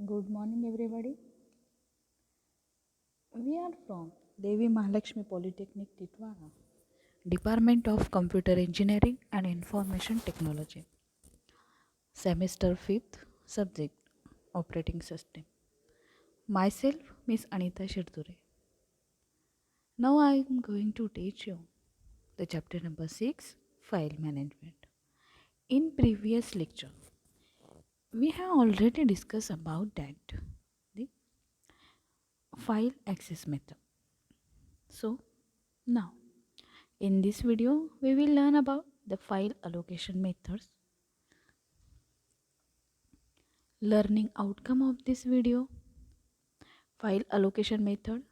Good morning, everybody. We are from Devi Mahalakshmi Polytechnic, Titwara, Department of Computer Engineering and Information Technology. Semester 5th, subject Operating System. Myself, Miss Anita Shirdure. Now I am going to teach you the chapter number 6, File Management. In previous lecture, we have already discussed about that, the file access method. So, now in this video, we will learn about the file allocation methods. Learning outcome of this video, file allocation method.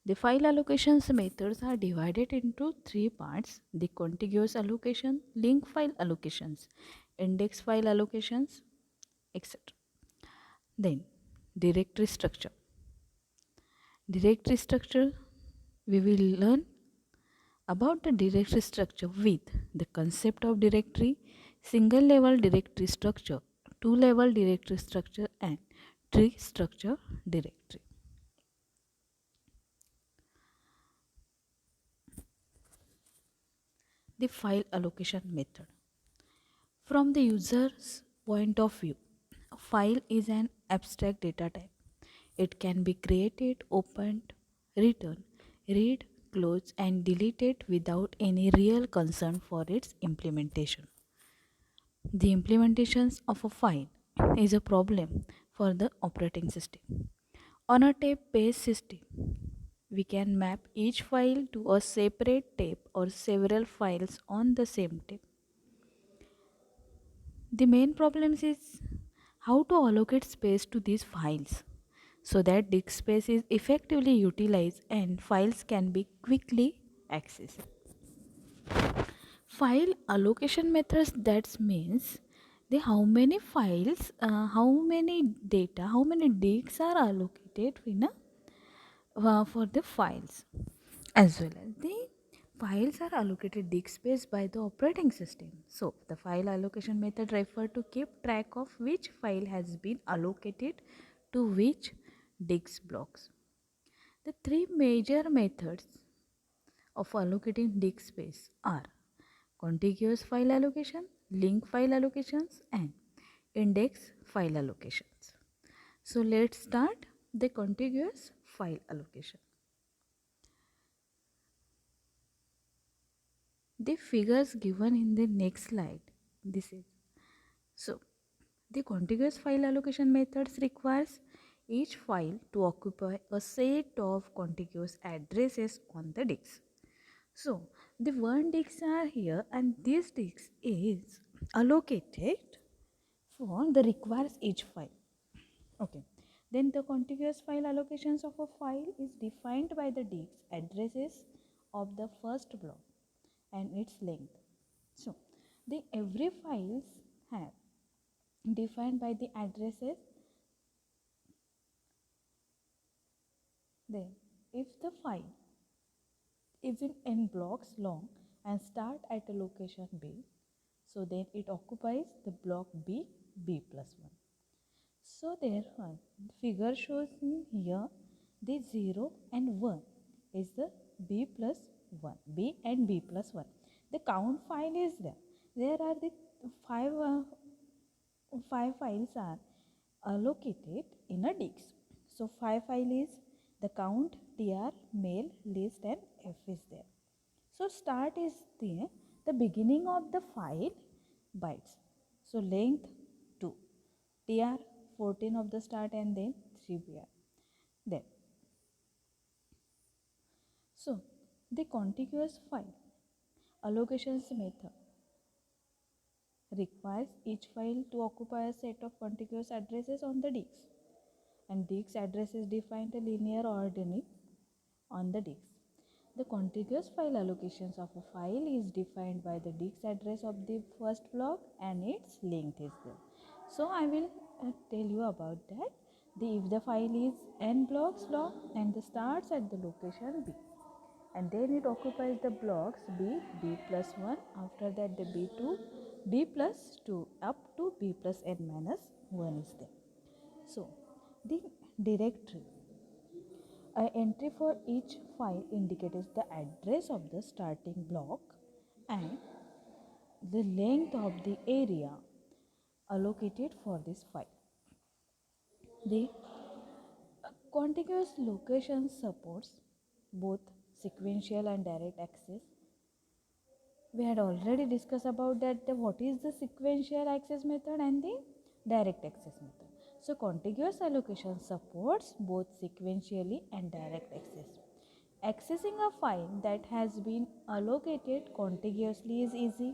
The file allocations methods are divided into three parts: the contiguous allocation, link file allocations, index file allocations, etc. Then directory structure. Directory structure, we will learn about the directory structure with the concept of directory, single level directory structure, two level directory structure, and tree structure directory. The file allocation method. From the user's point of view, a file is an abstract data type. It can be created, opened, written, read, closed, and deleted without any real concern for its implementation. The implementations of a file is a problem for the operating system. On a tape-based system, we can map each file to a separate tape or several files on the same tape. The main problem is how to allocate space to these files so that disk space is effectively utilized and files can be quickly accessed. File allocation methods, that means the how many files, how many data, how many disks are allocated in a, for the files, as well as the files are allocated disk space by the operating system. So the file allocation method refer to keep track of which file has been allocated to which disk blocks. The three major methods of allocating disk space are contiguous file allocation, link file allocations, and index file allocations. So let's start the contiguous file allocation. The figures given in the next slide, this is. So the contiguous file allocation methods requires each file to occupy a set of contiguous addresses on the disk. So the one disk are here and this disk is allocated for the requires each file. Okay. Then the contiguous file allocations of a file is defined by the disk addresses of the first block and its length. So the every files have defined by the addresses. Then if the file is in n blocks long and start at a location B, so then it occupies the block B, B plus 1. So therefore, the figure shows in here the 0 and 1 is the B plus 1, B and B plus 1. The count file is there. There are the five, five files are allocated in a disk. So 5 file is the count, tr, mail, list and f is there. So start is there, the beginning of the file bytes. So length 2, tr 14 of the start and then 3br. Then so the contiguous file allocations method requires each file to occupy a set of contiguous addresses on the disk, and disk address is defined a linear ordering on the disk. The contiguous file allocations of a file is defined by the disk address of the first block and its length is there. So I will tell you about that. If the file is n blocks long and the starts at the location B, and then it occupies the blocks B, B plus 1, after that the B2, B plus 2 up to B plus n minus 1 is there. So, the directory, an entry for each file indicates the address of the starting block and the length of the area allocated for this file. The contiguous location supports both sequential and direct access. We had already discussed about that what is the sequential access method and the direct access method. So contiguous allocation supports both sequentially and direct access. Accessing a file that has been allocated contiguously is easy.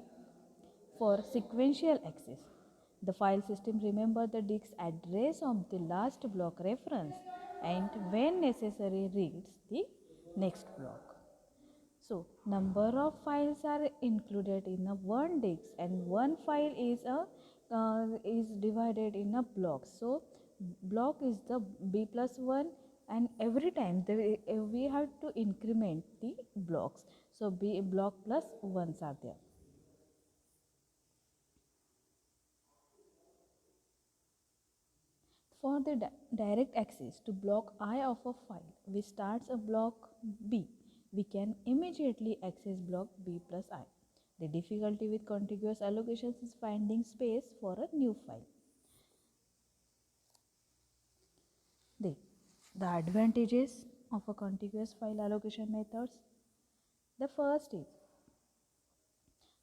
For sequential access, the file system remembers the disk address of the last block reference and when necessary reads the next block. So, number of files are included in a one disk and one file is divided in a block. So, block is the b plus 1 and every time we have to increment the blocks. So, b block plus 1s are there. For the direct access to block I of a file, we start a block B. We can immediately access block B plus I. The difficulty with contiguous allocations is finding space for a new file. The advantages of a contiguous file allocation methods. The first is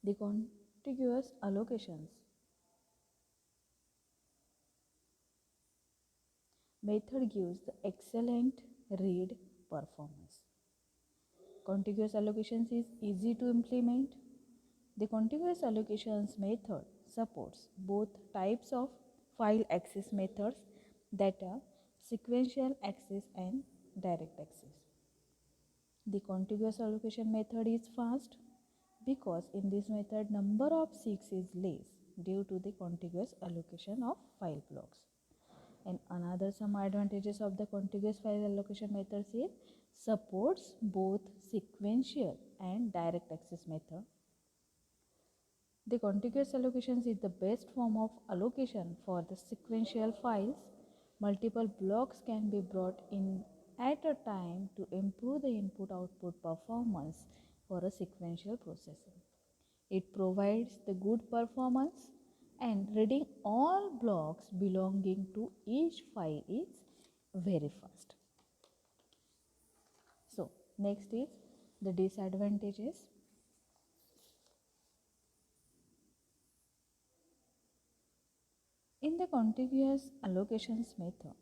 the contiguous allocations method gives the excellent read performance. Contiguous allocations is easy to implement. The contiguous allocations method supports both types of file access methods, that are sequential access and direct access. The contiguous allocation method is fast because in this method number of seeks is less due to the contiguous allocation of file blocks. And another some advantages of the contiguous file allocation methods is supports both sequential and direct access method. The contiguous allocations is the best form of allocation for the sequential files. Multiple blocks can be brought in at a time to improve the input-output performance for a sequential processing. It provides the good performance and reading all blocks belonging to each file is very fast. So, next is the disadvantages. In the contiguous allocations method,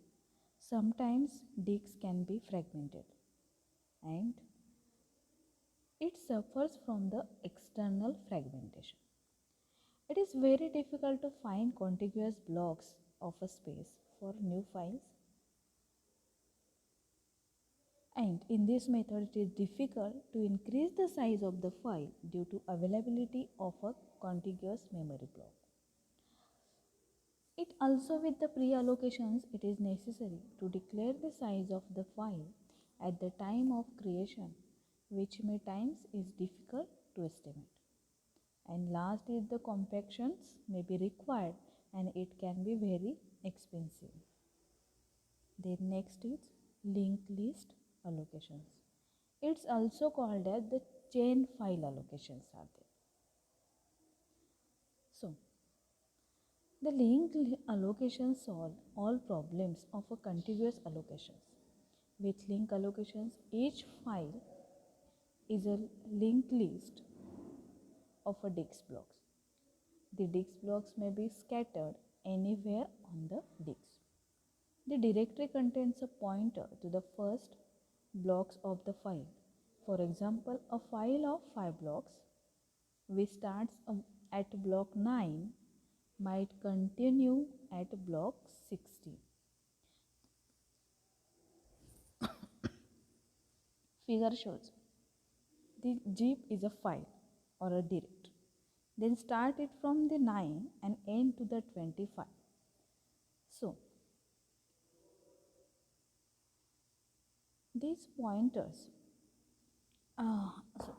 sometimes disks can be fragmented and it suffers from the external fragmentation. It is very difficult to find contiguous blocks of a space for new files, and in this method it is difficult to increase the size of the file due to availability of a contiguous memory block. It also with the pre-allocations it is necessary to declare the size of the file at the time of creation, which may times is difficult to estimate. And last is the compactions may be required and it can be very expensive. Then next is linked list allocations. It's also called as the chain file allocations are there. So the linked allocations solve all problems of a contiguous allocations. With linked allocations, each file is a linked list of a disk blocks. The disk blocks may be scattered anywhere on the disk. The directory contains a pointer to the first blocks of the file. For example, a file of 5 blocks, which starts at block 9, might continue at block 60. Figure shows the zip is a file or a directory. Then start it from the 9 and end to the 25. So, these pointers, sorry,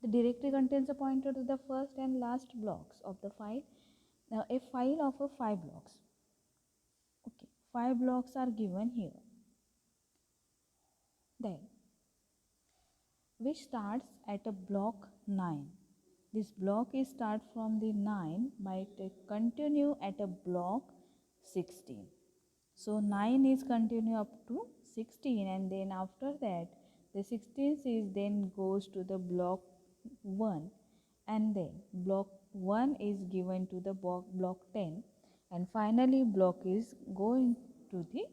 the directory contains a pointer to the first and last blocks of the file. Now, a file of 5 blocks. Okay, 5 blocks are given here. Then which starts at a block 9. This block is start from the 9 might continue at a block 16. So 9 is continue up to 16, and then after that the 16th is then goes to the block 1, and then block 1 is given to the block 10, and finally block is going to the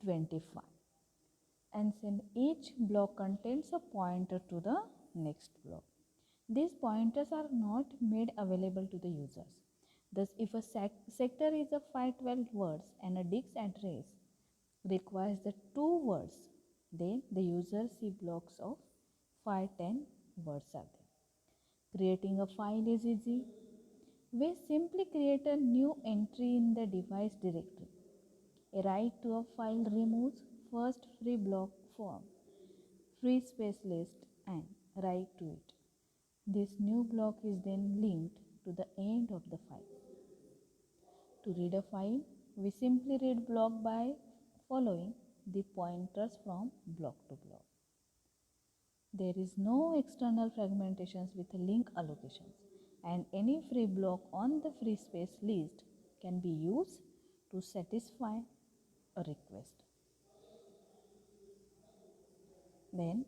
25, and then each block contains a pointer to the next block. These pointers are not made available to the users. Thus, if a sector is of 512 words and a disk address requires the 2 words, then the user see blocks of 510 words are there. Creating a file is easy. We simply create a new entry in the device directory. A write to a file removes first free block from free space list and write to it. This new block is then linked to the end of the file. To read a file, we simply read block by following the pointers from block to block. There is no external fragmentations with link allocations, and any free block on the free space list can be used to satisfy a request. Then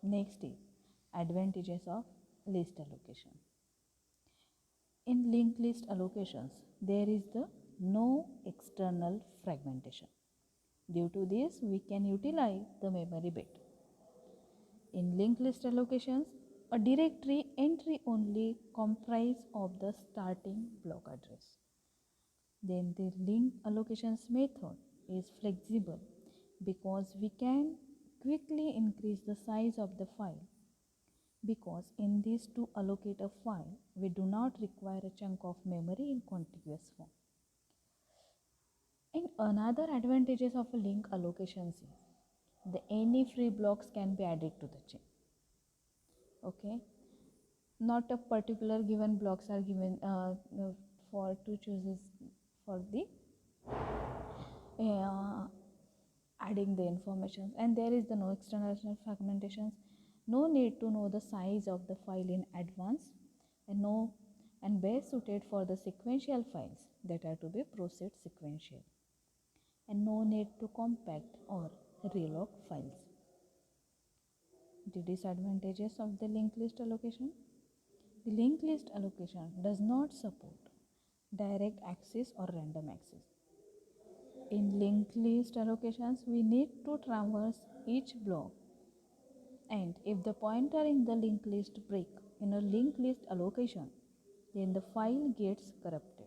next is advantages of list allocation. In linked list allocations, there is the no external fragmentation. Due to this, we can utilize the memory better. In linked list allocations, a directory entry only comprise of the starting block address. Then the linked allocations method is flexible because we can quickly increase the size of the file, because in this to allocate a file, we do not require a chunk of memory in contiguous form. And another advantages of a link allocations is the any free blocks can be added to the chain. Okay, not a particular given blocks are given for to choose for the adding the information, and there is the no external fragmentations. No need to know the size of the file in advance, and best suited for the sequential files that are to be proceed sequential, and no need to compact or relog files. The disadvantages of the linked list allocation. The linked list allocation does not support direct access or random access. In linked list allocations, we need to traverse each block, and if the pointer in the linked list break in a linked list allocation, then the file gets corrupted.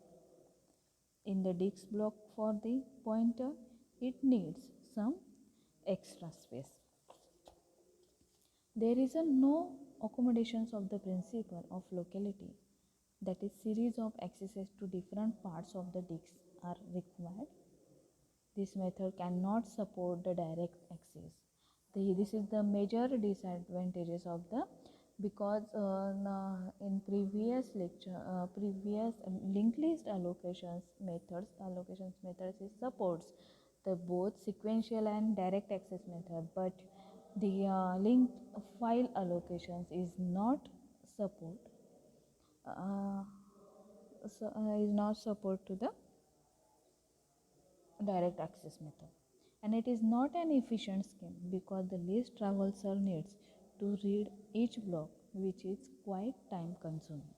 In the disk block for the pointer, it needs some extra space. There is a no accommodations of the principle of locality, that is series of accesses to different parts of the disk are required. This method cannot support the direct access. This is the major disadvantages of the, because in previous lecture, previous linked list allocations methods it supports the both sequential and direct access method, but the linked file allocations is not support is not support to the direct access method, and it is not an efficient scheme because the list traverser needs to read each block, which is quite time consuming.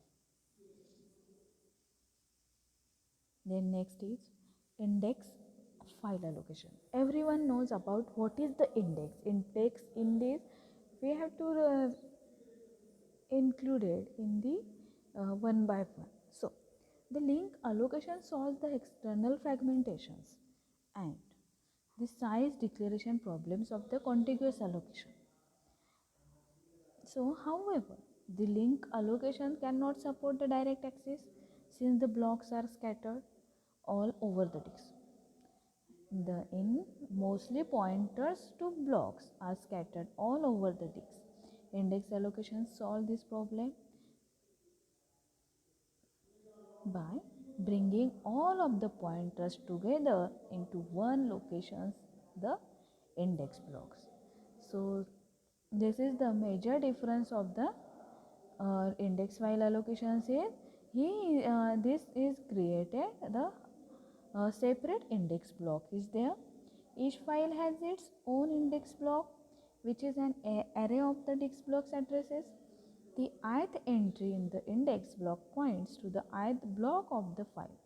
Then next is index file allocation. Everyone knows about what is the index. In this we have to include it in the one by one. So the link allocation solves the external fragmentations and the size declaration problems of the contiguous allocation. So, however, the link allocation cannot support the direct access since the blocks are scattered all over the disk. Mostly pointers to blocks are scattered all over the disk. Index allocation solve this problem by bringing all of the pointers together into one location, the index blocks. So this is the major difference of the index file allocations here. This is created the separate index block is there. Each file has its own index block, which is an array of the index block's addresses. The ith entry in the index block points to the ith block of the file.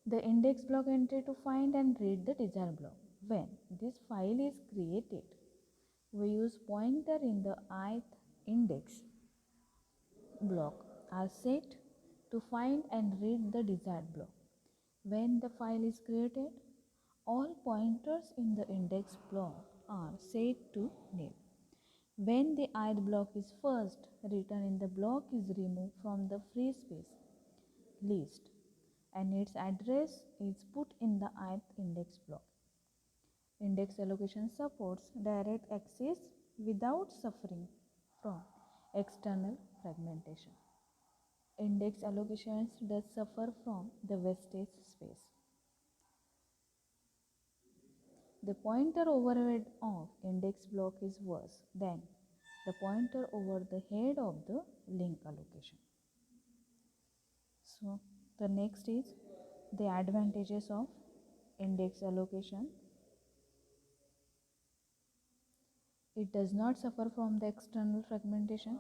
The index block entry to find and read the desired block. When this file is created, we use pointer in the ith index block are set to find and read the desired block. When the file is created, all pointers in the index block are set to nil. When the ith block is first written in, the block is removed from the free space list and its address is put in the ith index block. Index allocation supports direct access without suffering from external fragmentation. Index allocations does suffer from the wastage space. The pointer overhead of index block is worse than the pointer over the head of the link allocation. So the next is the advantages of index allocation. It does not suffer from the external fragmentation.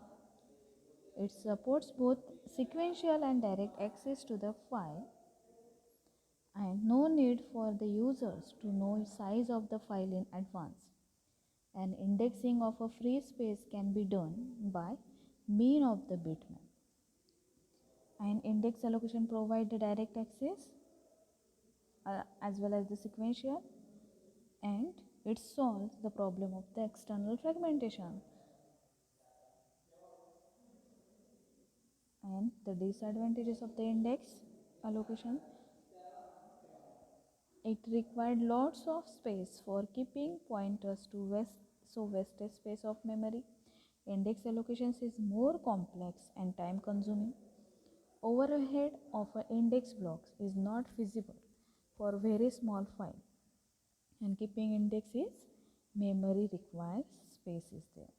It supports both sequential and direct access to the file, and no need for the users to know size of the file in advance. And indexing of a free space can be done by mean of the bitmap. And index allocation provides the direct access as well as the sequential, and it solves the problem of the external fragmentation. And the disadvantages of the index allocation: it required lots of space for keeping pointers to wastage space of memory. Index allocations is more complex and time consuming. Overhead of an index blocks is not feasible for very small file, and keeping index is memory requires space is there.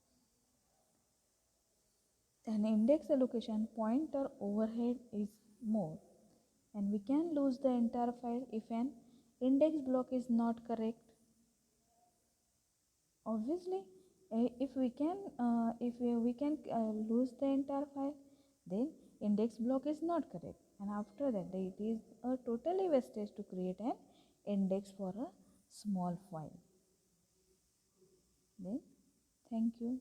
An index allocation pointer overhead is more, and we can lose the entire file if an index block is not correct. Obviously, if we can lose the entire file, then index block is not correct, and after that it is a totally wastage to create an index for a small file. Then thank you.